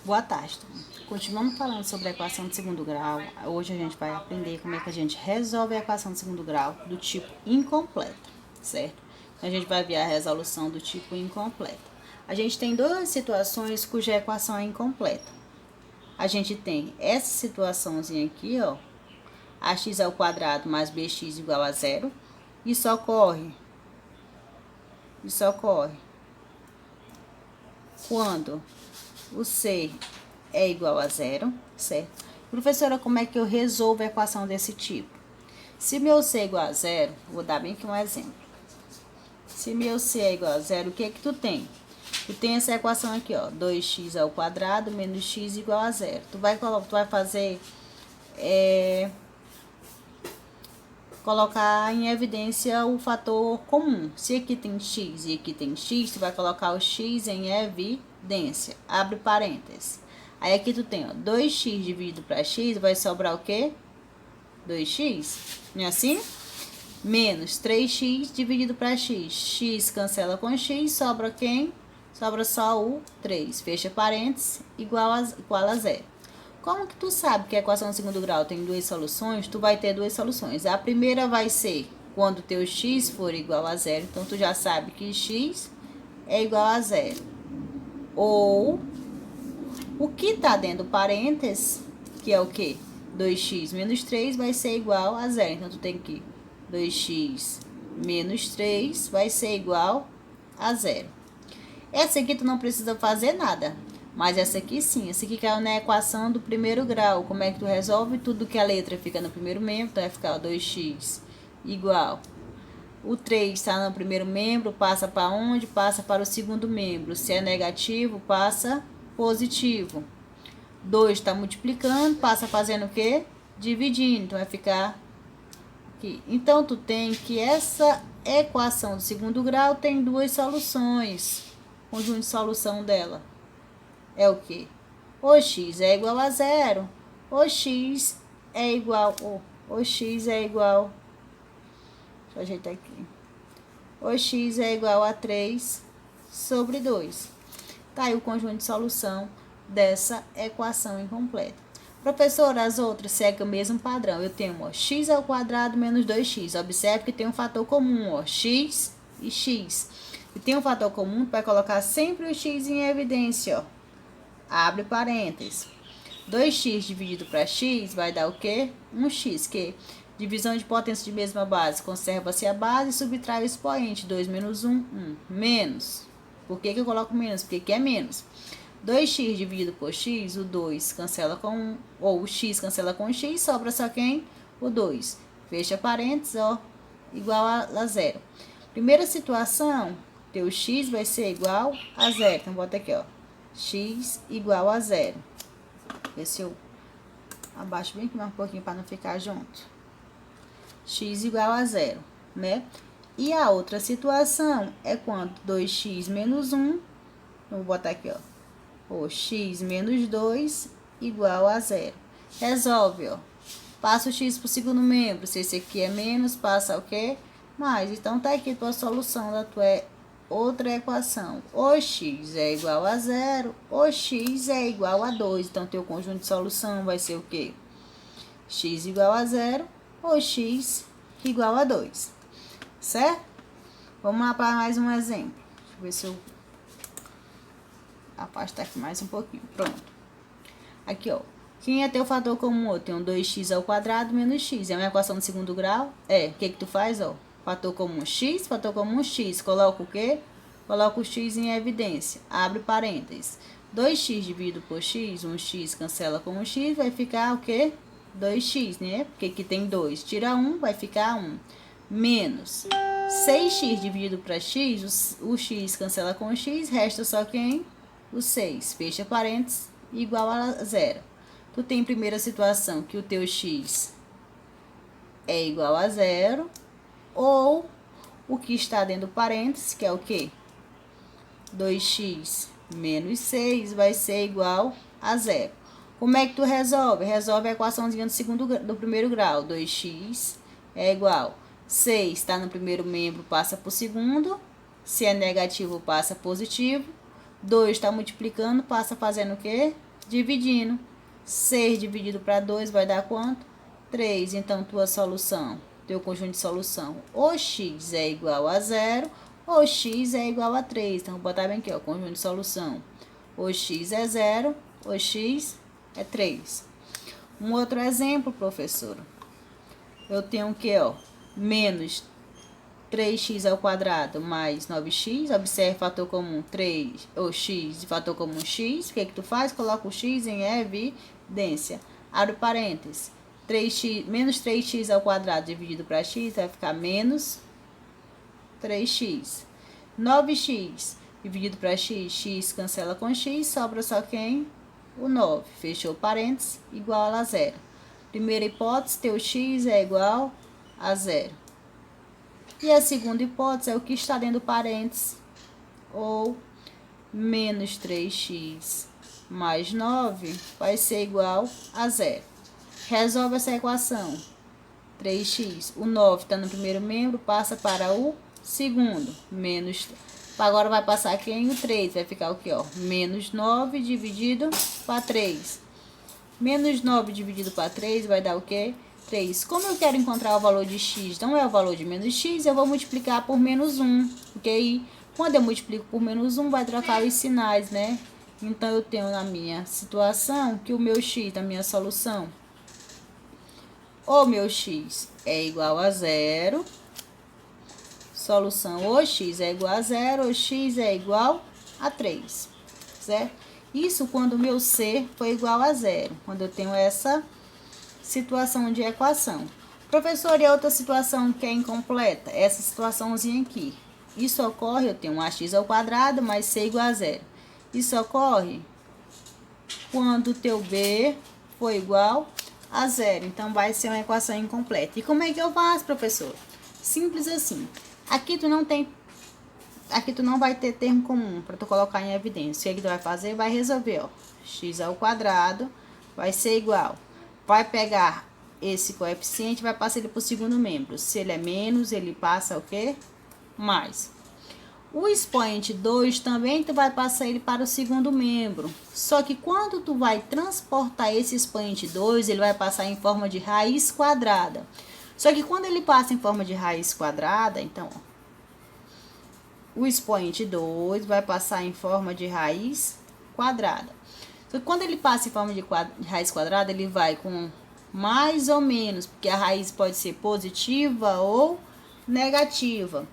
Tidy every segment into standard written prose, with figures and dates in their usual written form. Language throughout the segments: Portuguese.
Boa tarde, turma. Continuando falando sobre a equação de segundo grau, hoje a gente vai aprender como é que a gente resolve a equação de segundo grau do tipo incompleta, certo? Então, a gente vai ver a resolução do tipo incompleta. A gente tem duas situações cuja equação é incompleta. A gente tem essa situaçãozinha aqui, ó, ax ao quadrado mais bx igual a zero. Isso ocorre quando o C é igual a zero, certo? Professora, como é que eu resolvo a equação desse tipo? Se meu C é igual a zero, vou dar bem aqui um exemplo. Se meu C é igual a zero, o que é que tu tem? Tu tem essa equação aqui, ó, 2x ao quadrado menos x igual a zero. Tu vai fazer, colocar em evidência o fator comum. Se aqui tem x e aqui tem x, tu vai colocar o x em evidência. Abre parênteses. Aí aqui tu tem, ó, 2x dividido para x, vai sobrar o quê? 2x, não é assim? Menos 3x dividido para x. X cancela com x, sobra quem? Sobra só o 3. Fecha parênteses, igual a zero. Como que tu sabe que a equação de segundo grau tem duas soluções? Tu vai ter duas soluções. A primeira vai ser quando teu x for igual a zero. Então, tu já sabe que x é igual a zero. Ou o que está dentro do parênteses, que é o quê? 2x menos 3 vai ser igual a zero. Então, tu tem que 2x menos 3 vai ser igual a zero. Essa aqui tu não precisa fazer nada. Mas essa aqui sim. Essa aqui caiu na equação do primeiro grau. Como é que tu resolve? Tudo que a letra fica no primeiro membro. Então, vai ficar 2x igual. O 3 está no primeiro membro, passa para onde? Passa para o segundo membro. Se é negativo, passa positivo. 2 está multiplicando, passa fazendo o quê? Dividindo. Então, vai ficar aqui. Então, tu tem que essa equação do segundo grau tem duas soluções. O conjunto de solução dela é o quê? O x é igual a zero. O x é igual... O x é igual... Deixa eu ajeitar aqui. O x é igual a 3 sobre 2. Tá aí o conjunto de solução dessa equação incompleta. Professora, as outras seguem o mesmo padrão. Eu tenho, ó, x ao quadrado menos 2x. Observe que tem um fator comum, ó, x e x. E tem um fator comum, vai colocar sempre o x em evidência, ó. Abre parênteses. 2x dividido para x vai dar o quê? 1x, que divisão de potência de mesma base. Conserva-se a base e subtrai o expoente. 2 menos 1, 1. Menos. Por que eu coloco menos? Porque aqui é menos. 2x dividido por x, o 2 cancela com 1, ou o x cancela com o x, sobra só quem? O 2. Fecha parênteses, ó, igual a zero. Primeira situação, teu x vai ser igual a zero. Então, bota aqui, ó, x igual a zero. Vê se eu abaixo bem aqui mais um pouquinho para não ficar junto. X igual a zero, né? E a outra situação é quando 2x menos 1, vou botar aqui, ó, o x menos 2 igual a zero. Resolve, ó. Passa o x para o segundo membro. Se esse aqui é menos, passa o quê? Mais. Então, tá aqui a tua solução da tua outra equação. O x é igual a zero. O x é igual a 2. Então, teu conjunto de solução vai ser o quê? X igual a zero. O x igual a 2. Certo? Vamos lá para mais um exemplo. Deixa eu ver se eu afastar aqui mais um pouquinho. Pronto. Aqui, ó. Quem é teu fator comum? Eu tenho 2x ao quadrado menos x. É uma equação de segundo grau? É. O que tu faz, ó? Fator comum x, fator comum x. Coloca o quê? Coloca o x em evidência. Abre parênteses. 2x dividido por x, 1x cancela com 1x, vai ficar o quê? 2x, né? Porque aqui tem 2. Tira 1, vai ficar 1. Menos 6x dividido para x, o x cancela com o x, resta só quem? O 6. Fecha parênteses, igual a zero. Tu tem primeira situação que o teu x é igual a zero, ou o que está dentro do parênteses, que é o quê? 2x menos 6 vai ser igual a zero. Como é que tu resolve? Resolve a equaçãozinha do primeiro grau. 2x é igual. 6 está no primeiro membro, passa para o segundo. Se é negativo, passa positivo. 2 está multiplicando, passa fazendo o quê? Dividindo. 6 dividido para 2 vai dar quanto? 3. Então, tua solução, teu conjunto de solução, ou x é igual a 0, ou x é igual a 3. Então, vou botar bem aqui, ó, conjunto de solução. Ou x é 0, ou x é 3. Um outro exemplo, professora. Eu tenho o que, ó? Menos 3x ao quadrado mais 9x. Observe fator comum 3, ou x de fator comum x. O que tu faz? Coloca o x em evidência. Abre parênteses. 3x, menos 3x ao quadrado dividido para x vai ficar menos 3x. 9x dividido para x, x cancela com x, sobra só quem? O 9. Fechou parênteses, igual a 0. Primeira hipótese, teu x é igual a 0. E a segunda hipótese é o que está dentro do parênteses, ou menos 3x mais 9 vai ser igual a 0. Resolve essa equação. 3x, o 9 está no primeiro membro, passa para o segundo. Menos, agora vai passar quem? O 3. Vai ficar o que, ó? Menos 9 dividido para 3. Menos 9 dividido para 3 vai dar o quê? 3. Como eu quero encontrar o valor de x, não é o valor de menos x, eu vou multiplicar por menos 1, ok? Quando eu multiplico por menos 1, vai trocar os sinais, né? Então, eu tenho na minha situação que o meu x, na minha solução, o meu x é igual a 0. Solução, ou x é igual a 0, ou x é igual a 3, certo? Isso quando o meu c for igual a 0, quando eu tenho essa situação de equação. Professor, e a outra situação que é incompleta? Essa situaçãozinha aqui. Isso ocorre, eu tenho um ax ao quadrado mais c igual a 0. Isso ocorre quando o teu b for igual a 0. Então, vai ser uma equação incompleta. E como é que eu faço, professor? Simples assim. Aqui tu não vai ter termo comum para tu colocar em evidência. O que tu vai fazer? Vai resolver, ó. X ao quadrado vai ser igual. Vai pegar esse coeficiente, vai passar ele para o segundo membro. Se ele é menos, ele passa o quê? Mais. O expoente 2 também tu vai passar ele para o segundo membro. Só que quando tu vai transportar esse expoente 2, ele vai passar em forma de raiz quadrada. Só que quando ele passa em forma de raiz quadrada, então, ó, o expoente 2 vai passar em forma de raiz quadrada. Só que quando ele passa em forma de raiz quadrada, ele vai com mais ou menos, porque a raiz pode ser positiva ou negativa.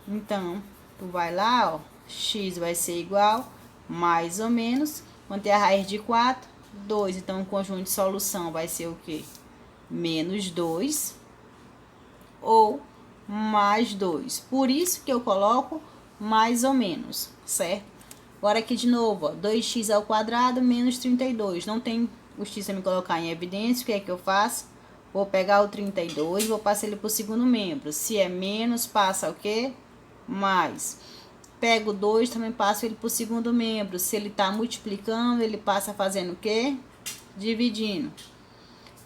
Então, tu vai lá, ó, x vai ser igual, mais ou menos, quando tem a raiz de 4, 2. Então, o conjunto de solução vai ser o quê? Menos 2 ou mais 2. Por isso que eu coloco mais ou menos, certo? Agora aqui de novo, ó, 2x ao quadrado menos 32. Não tem justiça me colocar em evidência, o que é que eu faço? Vou pegar o 32 e vou passar ele para o segundo membro. Se é menos, passa o quê? Mais. Pego o 2, também passo ele para o segundo membro. Se ele está multiplicando, ele passa fazendo o quê? Dividindo.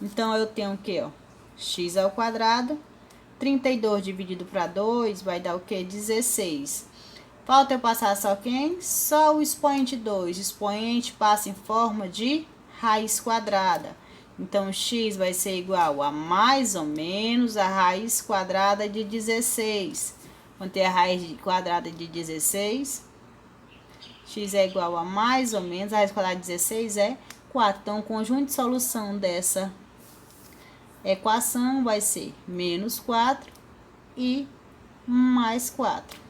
Então, eu tenho o quê, ó? X ao quadrado. 32 dividido para 2 vai dar o quê? 16. Falta eu passar só quem? Só o expoente 2. O expoente passa em forma de raiz quadrada. Então, x vai ser igual a mais ou menos a raiz quadrada de 16. Quando tem a raiz quadrada de 16, x é igual a mais ou menos, a raiz quadrada de 16 é 4. Então, o conjunto de solução dessa equação vai ser menos 4 e mais 4.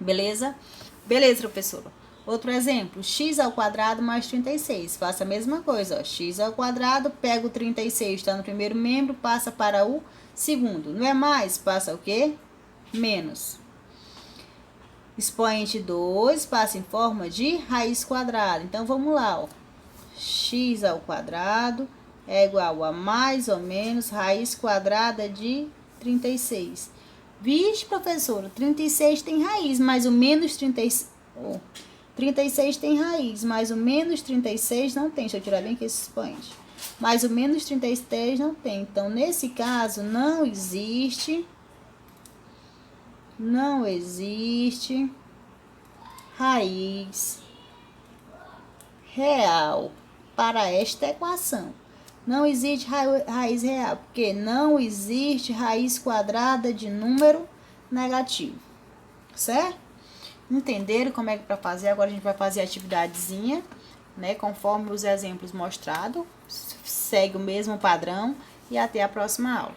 Beleza? Beleza, professora. Outro exemplo, x ao quadrado mais 36. Faça a mesma coisa, ó. X ao quadrado, pega o 36, está no primeiro membro, passa para o segundo. Não é mais? Passa o quê? Menos. Expoente 2 passa em forma de raiz quadrada. Então, vamos lá, ó. X ao quadrado é igual a mais ou menos raiz quadrada de 36. Vixe, professora, 36 tem raiz, mas o menos 36... 36 tem raiz, mas o menos 36 não tem. Deixa eu tirar bem aqui esse expoente. Mas o menos 33 não tem. Então, nesse caso, não existe raiz real. para esta equação. Não existe raiz real, porque não existe raiz quadrada de número negativo. Certo? Entenderam como é que para fazer? Agora a gente vai fazer a atividadezinha, né? Conforme os exemplos mostrados. Segue o mesmo padrão e até a próxima aula.